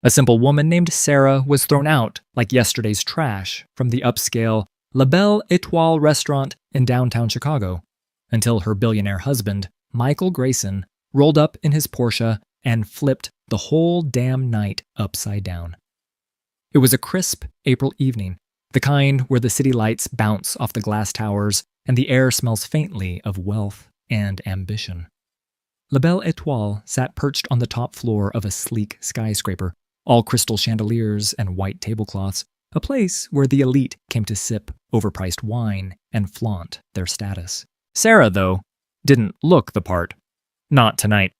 A simple woman named Sarah was thrown out like yesterday's trash from the upscale La Belle Étoile restaurant in downtown Chicago, until her billionaire husband, Michael Grayson, rolled up in his Porsche and flipped the whole damn night upside down. It was a crisp April evening, the kind where the city lights bounce off the glass towers and the air smells faintly of wealth and ambition. La Belle Étoile sat perched on the top floor of a sleek skyscraper, all crystal chandeliers and white tablecloths, a place where the elite came to sip overpriced wine and flaunt their status. Sarah, though, didn't look the part. Not tonight.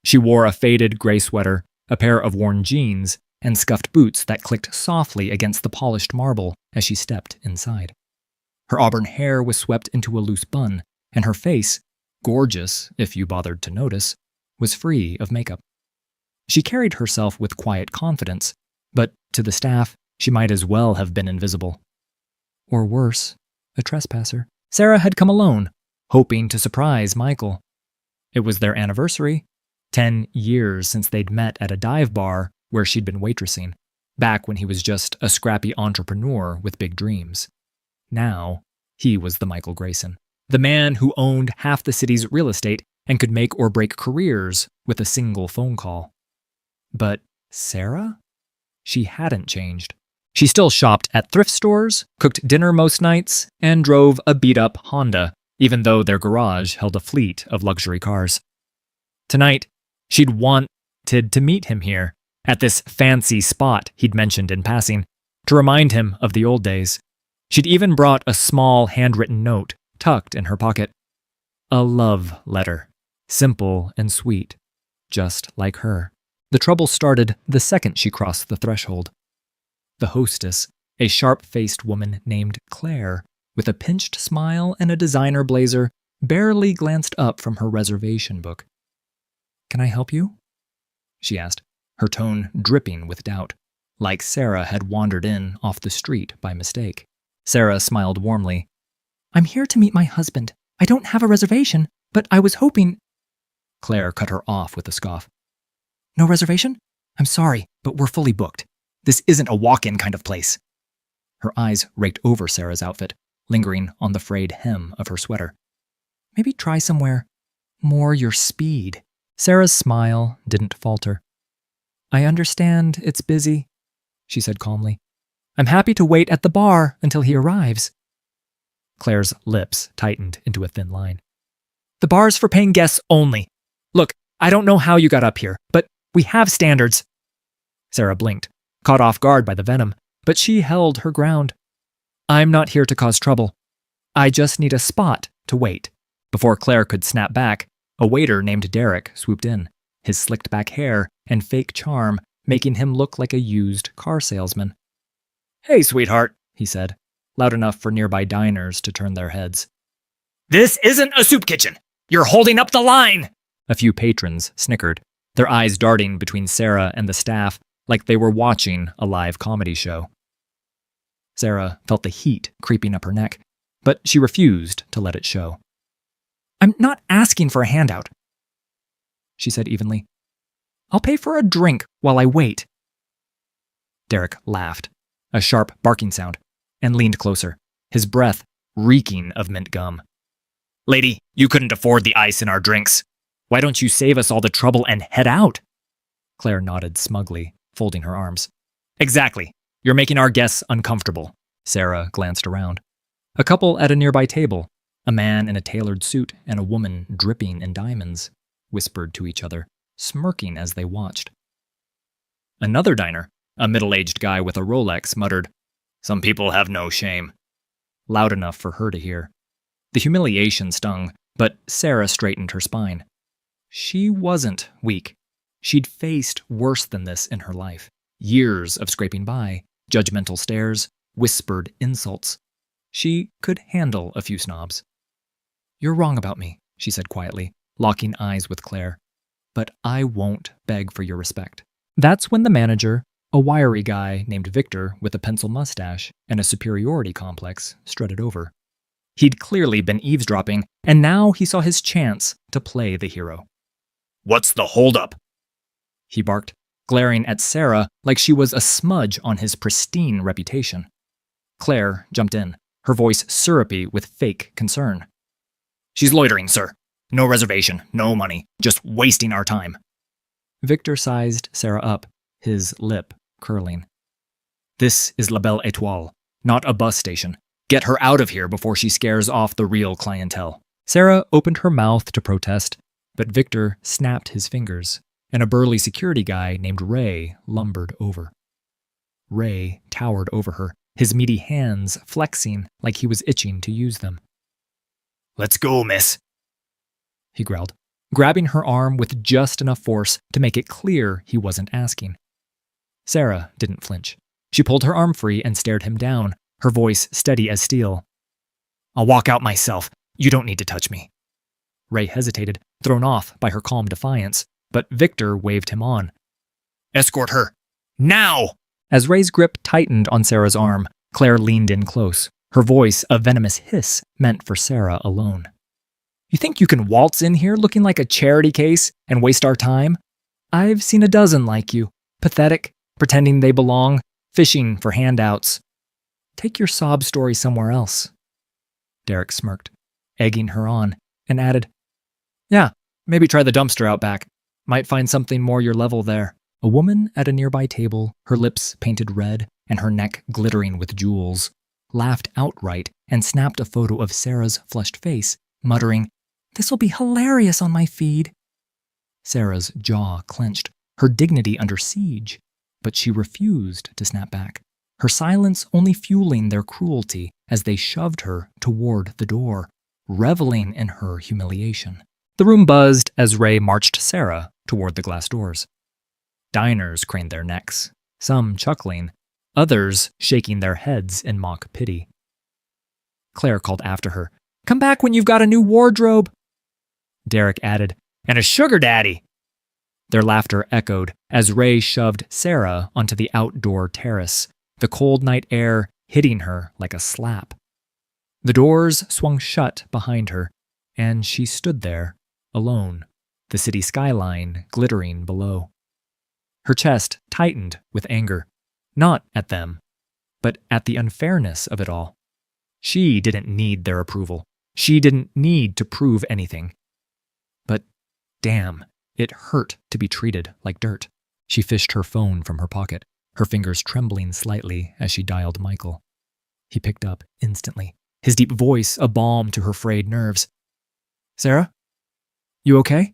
She wore a faded gray sweater, a pair of worn jeans, and scuffed boots that clicked softly against the polished marble as she stepped inside. Her auburn hair was swept into a loose bun, and her face, gorgeous if you bothered to notice, was free of makeup. She carried herself with quiet confidence, but to the staff, she might as well have been invisible. Or worse, a trespasser. Sarah had come alone, hoping to surprise Michael. It was their anniversary, 10 years since they'd met at a dive bar where she'd been waitressing, back when he was just a scrappy entrepreneur with big dreams. Now, he was the Michael Grayson, the man who owned half the city's real estate and could make or break careers with a single phone call. But Sarah? She hadn't changed. She still shopped at thrift stores, cooked dinner most nights, and drove a beat-up Honda, even though their garage held a fleet of luxury cars. Tonight, she'd wanted to meet him here, at this fancy spot he'd mentioned in passing, to remind him of the old days. She'd even brought a small handwritten note tucked in her pocket. A love letter, simple and sweet, just like her. The trouble started the second she crossed the threshold. The hostess, a sharp-faced woman named Claire, with a pinched smile and a designer blazer, barely glanced up from her reservation book. "Can I help you?" she asked, her tone dripping with doubt, like Sarah had wandered in off the street by mistake. Sarah smiled warmly. "I'm here to meet my husband. I don't have a reservation, but I was hoping—" Claire cut her off with a scoff. "No reservation? I'm sorry, but we're fully booked. This isn't a walk-in kind of place." Her eyes raked over Sarah's outfit, lingering on the frayed hem of her sweater. "Maybe try somewhere more your speed." Sarah's smile didn't falter. "I understand it's busy," she said calmly. "I'm happy to wait at the bar until he arrives." Claire's lips tightened into a thin line. "The bar's for paying guests only. Look, I don't know how you got up here, but we have standards." Sarah blinked, caught off guard by the venom, but she held her ground. "I'm not here to cause trouble. I just need a spot to wait." Before Claire could snap back, a waiter named Derek swooped in, his slicked-back hair and fake charm making him look like a used car salesman. "Hey, sweetheart," he said, loud enough for nearby diners to turn their heads. "This isn't a soup kitchen! You're holding up the line!" A few patrons snickered, their eyes darting between Sarah and the staff like they were watching a live comedy show. Sarah felt the heat creeping up her neck, but she refused to let it show. "I'm not asking for a handout," she said evenly. "I'll pay for a drink while I wait." Derek laughed, a sharp barking sound, and leaned closer, his breath reeking of mint gum. "Lady, you couldn't afford the ice in our drinks. Why don't you save us all the trouble and head out?" Claire nodded smugly, folding her arms. "Exactly. You're making our guests uncomfortable." Sarah glanced around. A couple at a nearby table, a man in a tailored suit and a woman dripping in diamonds, whispered to each other, smirking as they watched. Another diner, a middle-aged guy with a Rolex, muttered, "Some people have no shame," loud enough for her to hear. The humiliation stung, but Sarah straightened her spine. She wasn't weak. She'd faced worse than this in her life. Years of scraping by, judgmental stares, whispered insults. She could handle a few snobs. "You're wrong about me," she said quietly, locking eyes with Claire. "But I won't beg for your respect." That's when the manager, a wiry guy named Victor with a pencil mustache and a superiority complex, strutted over. He'd clearly been eavesdropping, and now he saw his chance to play the hero. "What's the holdup?" he barked, glaring at Sarah like she was a smudge on his pristine reputation. Claire jumped in, her voice syrupy with fake concern. "She's loitering, sir. No reservation, no money, just wasting our time." Victor sized Sarah up, his lip curling. "This is La Belle Étoile, not a bus station. Get her out of here before she scares off the real clientele." Sarah opened her mouth to protest, but Victor snapped his fingers, and a burly security guy named Ray lumbered over. Ray towered over her, his meaty hands flexing like he was itching to use them. "Let's go, miss," he growled, grabbing her arm with just enough force to make it clear he wasn't asking. Sarah didn't flinch. She pulled her arm free and stared him down, her voice steady as steel. "I'll walk out myself. You don't need to touch me." Ray hesitated, thrown off by her calm defiance, but Victor waved him on. "Escort her. Now!" As Ray's grip tightened on Sarah's arm, Claire leaned in close, her voice a venomous hiss meant for Sarah alone. "You think you can waltz in here looking like a charity case and waste our time? I've seen a dozen like you, pathetic, pretending they belong, fishing for handouts. Take your sob story somewhere else." Derek smirked, egging her on, and added, "Yeah, maybe try the dumpster out back. Might find something more your level there." A woman at a nearby table, her lips painted red and her neck glittering with jewels, laughed outright and snapped a photo of Sarah's flushed face, muttering, "This'll be hilarious on my feed." Sarah's jaw clenched, her dignity under siege, but she refused to snap back, her silence only fueling their cruelty as they shoved her toward the door, reveling in her humiliation. The room buzzed as Ray marched Sarah toward the glass doors. Diners craned their necks, some chuckling, others shaking their heads in mock pity. Claire called after her, "Come back when you've got a new wardrobe." Derek added, "And a sugar daddy." Their laughter echoed as Ray shoved Sarah onto the outdoor terrace, the cold night air hitting her like a slap. The doors swung shut behind her, and she stood there, alone, the city skyline glittering below. Her chest tightened with anger, not at them, but at the unfairness of it all. She didn't need their approval. She didn't need to prove anything. But damn, it hurt to be treated like dirt. She fished her phone from her pocket, her fingers trembling slightly as she dialed Michael. He picked up instantly, his deep voice a balm to her frayed nerves. "Sarah? You okay?"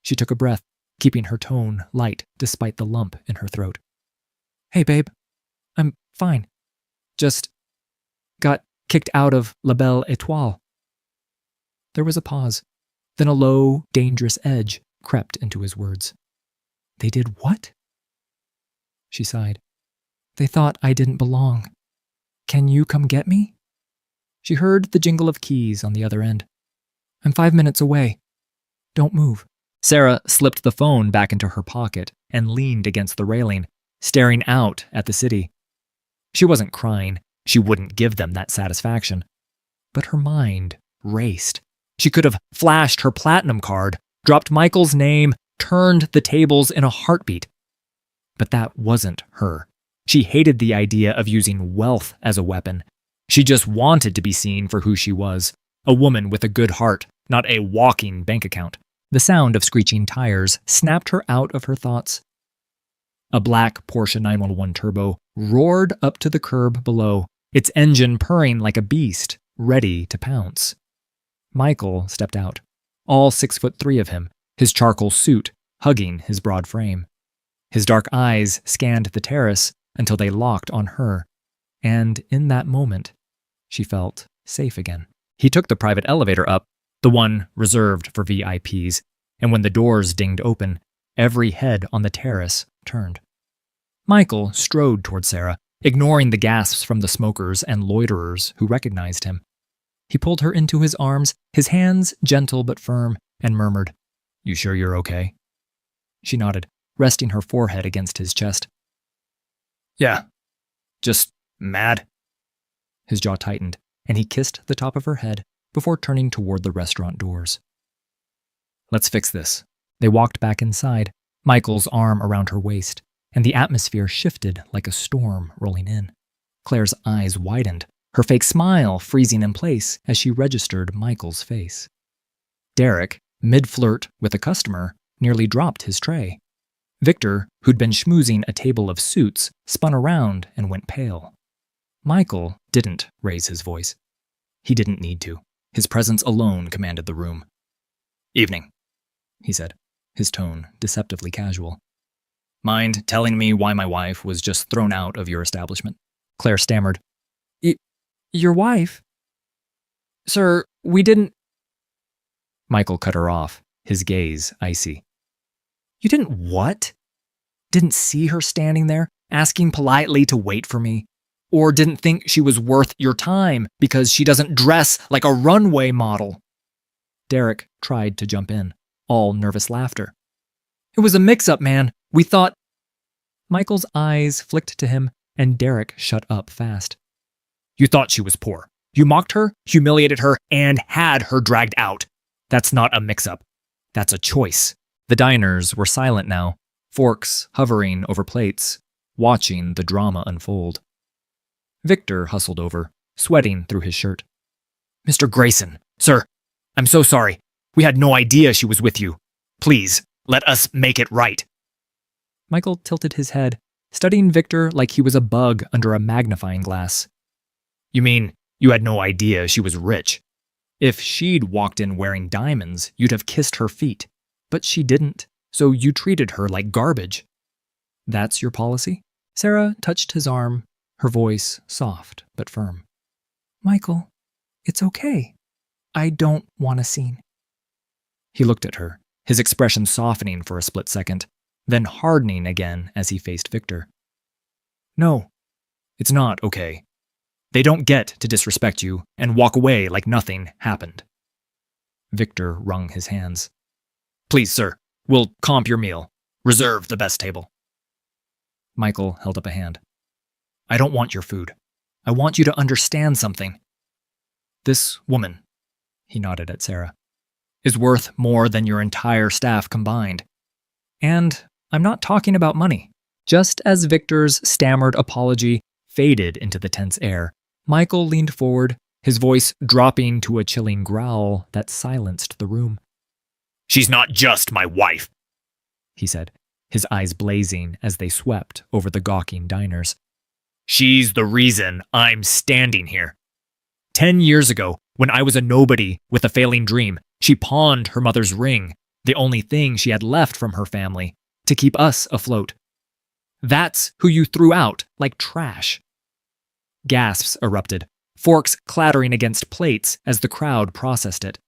She took a breath, keeping her tone light despite the lump in her throat. "Hey, babe. I'm fine. Just got kicked out of La Belle Étoile." There was a pause, then a low, dangerous edge crept into his words. "They did what?" She sighed. "They thought I didn't belong. Can you come get me?" She heard the jingle of keys on the other end. "I'm 5 minutes away. Don't move." Sarah slipped the phone back into her pocket and leaned against the railing, staring out at the city. She wasn't crying. She wouldn't give them that satisfaction. But her mind raced. She could have flashed her platinum card, dropped Michael's name, turned the tables in a heartbeat. But that wasn't her. She hated the idea of using wealth as a weapon. She just wanted to be seen for who she was, a woman with a good heart, not a walking bank account. The sound of screeching tires snapped her out of her thoughts. A black Porsche 911 Turbo roared up to the curb below, its engine purring like a beast, ready to pounce. Michael stepped out, all 6'3" of him, his charcoal suit hugging his broad frame. His dark eyes scanned the terrace until they locked on her, and in that moment, she felt safe again. He took the private elevator up, the one reserved for VIPs, and when the doors dinged open, every head on the terrace turned. Michael strode toward Sarah, ignoring the gasps from the smokers and loiterers who recognized him. He pulled her into his arms, his hands gentle but firm, and murmured, "You sure you're okay?" She nodded, resting her forehead against his chest. "Yeah, just mad." His jaw tightened, and he kissed the top of her head before turning toward the restaurant doors. "Let's fix this." They walked back inside, Michael's arm around her waist, and the atmosphere shifted like a storm rolling in. Claire's eyes widened, her fake smile freezing in place as she registered Michael's face. Derek, mid-flirt with a customer, nearly dropped his tray. Victor, who'd been schmoozing a table of suits, spun around and went pale. Michael didn't raise his voice. He didn't need to. His presence alone commanded the room. "Evening," he said, his tone deceptively casual. "Mind telling me why my wife was just thrown out of your establishment?" Claire stammered. Your wife? Sir, we didn't—" Michael cut her off, his gaze icy. "You didn't what? Didn't see her standing there, asking politely to wait for me? Or didn't think she was worth your time because she doesn't dress like a runway model?" Derek tried to jump in, all nervous laughter. "It was a mix-up, man. We thought—" Michael's eyes flicked to him, and Derek shut up fast. "You thought she was poor. You mocked her, humiliated her, and had her dragged out. That's not a mix-up. That's a choice." The diners were silent now, forks hovering over plates, watching the drama unfold. Victor hustled over, sweating through his shirt. "Mr. Grayson, sir, I'm so sorry. We had no idea she was with you. Please, let us make it right." Michael tilted his head, studying Victor like he was a bug under a magnifying glass. "You mean you had no idea she was rich? If she'd walked in wearing diamonds, you'd have kissed her feet. But she didn't, so you treated her like garbage. That's your policy?" Sarah touched his arm, her voice soft but firm. "Michael, it's okay. I don't want a scene." He looked at her, his expression softening for a split second, then hardening again as he faced Victor. "No, it's not okay. They don't get to disrespect you and walk away like nothing happened." Victor wrung his hands. "Please, sir, we'll comp your meal. Reserve the best table." Michael held up a hand. "I don't want your food. I want you to understand something. This woman," he nodded at Sarah, "is worth more than your entire staff combined. And I'm not talking about money." Just as Victor's stammered apology faded into the tense air, Michael leaned forward, his voice dropping to a chilling growl that silenced the room. "She's not just my wife," he said, his eyes blazing as they swept over the gawking diners. "She's the reason I'm standing here. 10 years ago, when I was a nobody with a failing dream, she pawned her mother's ring, the only thing she had left from her family, to keep us afloat. That's who you threw out like trash." Gasps erupted, forks clattering against plates as the crowd processed it.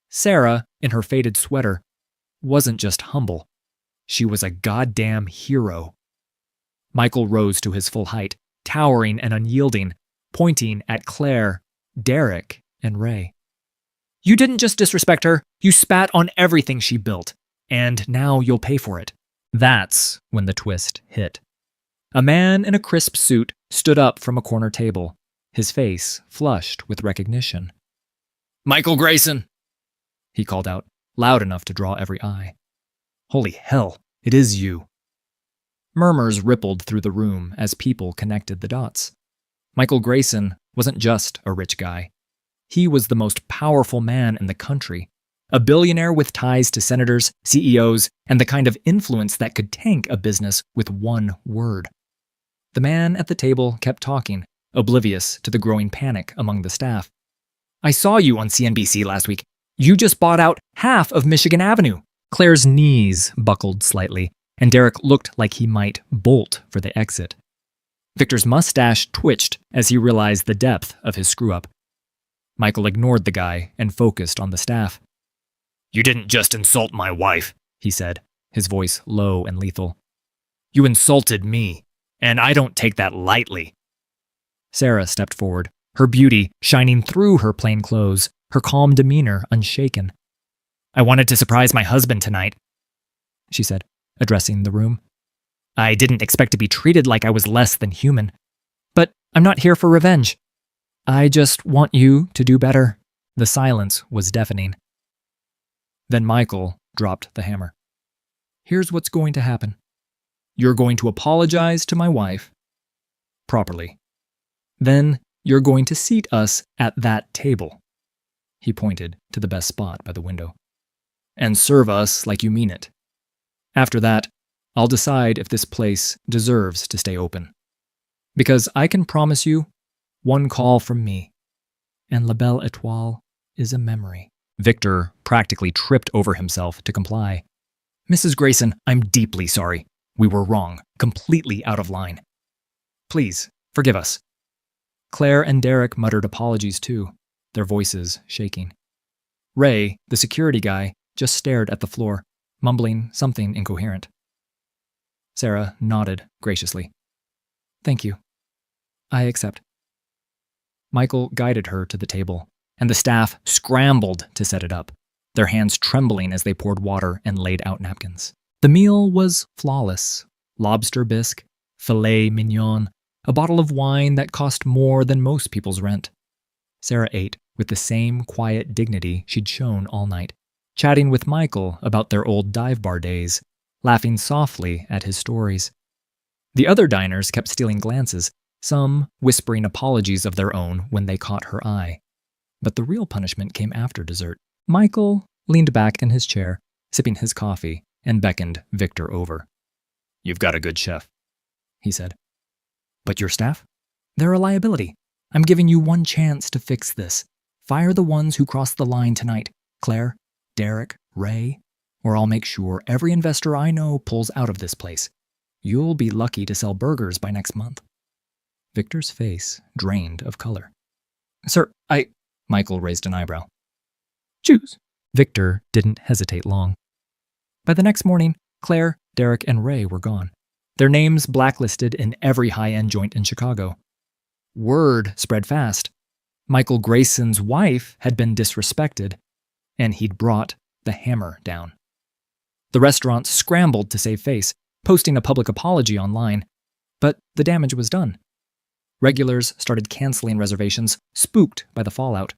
Sarah, in her faded sweater, wasn't just humble. She was a goddamn hero. Michael rose to his full height, towering and unyielding, pointing at Claire, Derek, and Ray. "You didn't just disrespect her, you spat on everything she built, and now you'll pay for it." That's when the twist hit. A man in a crisp suit stood up from a corner table, his face flushed with recognition. "Michael Grayson!" he called out, loud enough to draw every eye. "Holy hell, it is you." Murmurs rippled through the room as people connected the dots. Michael Grayson wasn't just a rich guy. He was the most powerful man in the country, a billionaire with ties to senators, CEOs, and the kind of influence that could tank a business with one word. The man at the table kept talking, oblivious to the growing panic among the staff. "I saw you on CNBC last week. You just bought out half of Michigan Avenue." Claire's knees buckled slightly, and Derek looked like he might bolt for the exit. Victor's mustache twitched as he realized the depth of his screw-up. Michael ignored the guy and focused on the staff. "You didn't just insult my wife," he said, his voice low and lethal. "You insulted me, and I don't take that lightly." Sarah stepped forward, her beauty shining through her plain clothes, her calm demeanor unshaken. "I wanted to surprise my husband tonight," she said, addressing the room. "I didn't expect to be treated like I was less than human. But I'm not here for revenge. I just want you to do better." The silence was deafening. Then Michael dropped the hammer. Here's what's going to happen. You're going to apologize to my wife. Properly. Then you're going to seat us at that table. He pointed to the best spot by the window. And serve us like you mean it. After that, I'll decide if this place deserves to stay open. Because I can promise you, one call from me, and La Belle Étoile is a memory. Victor practically tripped over himself to comply. Mrs. Grayson, I'm deeply sorry. We were wrong, completely out of line. Please, forgive us. Claire and Derek muttered apologies too, their voices shaking. Ray, the security guy, just stared at the floor, mumbling something incoherent. Sarah nodded graciously. Thank you. I accept. Michael guided her to the table, and the staff scrambled to set it up, their hands trembling as they poured water and laid out napkins. The meal was flawless. Lobster bisque, filet mignon, a bottle of wine that cost more than most people's rent. Sarah ate with the same quiet dignity she'd shown all night, chatting with Michael about their old dive bar days, laughing softly at his stories. The other diners kept stealing glances, some whispering apologies of their own when they caught her eye. But the real punishment came after dessert. Michael leaned back in his chair, sipping his coffee, and beckoned Victor over. You've got a good chef, he said. But your staff? They're a liability. I'm giving you one chance to fix this. Fire the ones who crossed the line tonight. Claire, Derek, Ray, or I'll make sure every investor I know pulls out of this place. You'll be lucky to sell burgers by next month. Victor's face drained of color. Sir, Michael raised an eyebrow. Choose. Victor didn't hesitate long. By the next morning, Claire, Derek, and Ray were gone, their names blacklisted in every high-end joint in Chicago. Word spread fast. Michael Grayson's wife had been disrespected, and he'd brought the hammer down. The restaurant scrambled to save face, posting a public apology online, but the damage was done. Regulars started canceling reservations, spooked by the fallout.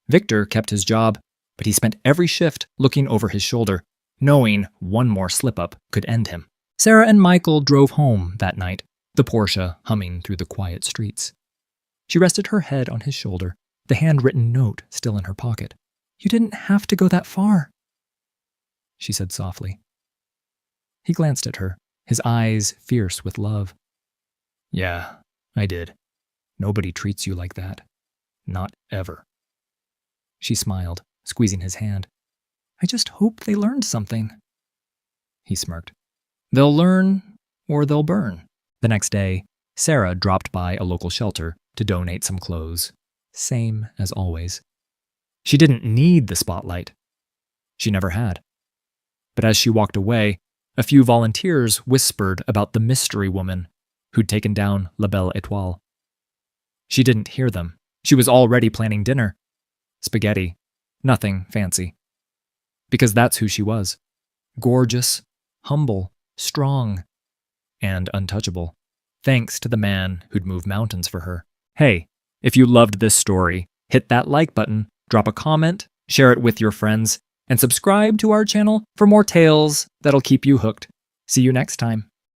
Victor kept his job, but he spent every shift looking over his shoulder, knowing one more slip-up could end him. Sarah and Michael drove home that night, the Porsche humming through the quiet streets. She rested her head on his shoulder, the handwritten note still in her pocket. You didn't have to go that far, she said softly. He glanced at her, his eyes fierce with love. Yeah, I did. Nobody treats you like that. Not ever. She smiled, squeezing his hand. I just hope they learned something. He smirked. They'll learn, or they'll burn. The next day, Sarah dropped by a local shelter to donate some clothes. Same as always. She didn't need the spotlight. She never had. But as she walked away, a few volunteers whispered about the mystery woman who'd taken down La Belle Étoile. She didn't hear them. She was already planning dinner. Spaghetti. Nothing fancy. Because that's who she was. Gorgeous, humble, strong, and untouchable. Thanks to the man who'd move mountains for her. Hey, if you loved this story, hit that like button, drop a comment, share it with your friends, and subscribe to our channel for more tales that'll keep you hooked. See you next time.